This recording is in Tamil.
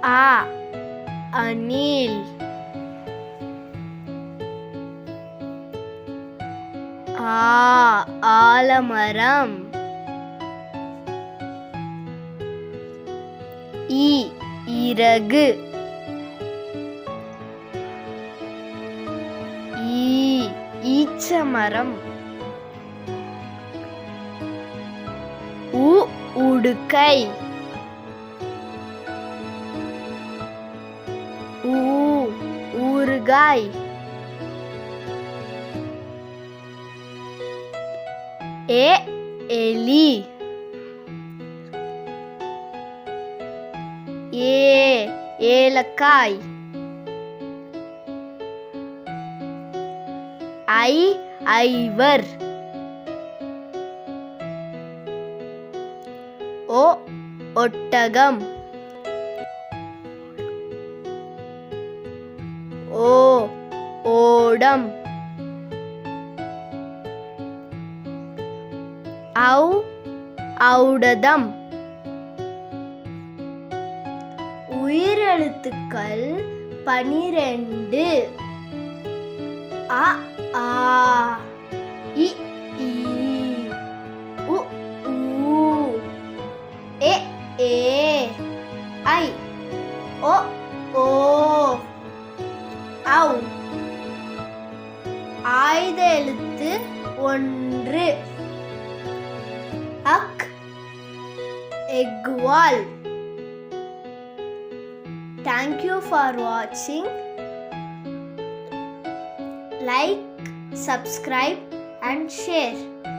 ஆ அணில். ஆலமரம். இறகு. ஈச்சமரம். உடுக்கை. ஊறுகாய். எலி. ஏலக்காய். ஐவர். ஒட்டகம். ஓடம். ஔடதம். உயிரெழுத்துக்கள் 12. அ ஆ இ ஈ உ ஊ எ ஏ ஐ ஒ ஓ ஔ. ஆயுத எழுத்து 1. எக்வால். Thank you for watching. Like, subscribe and share.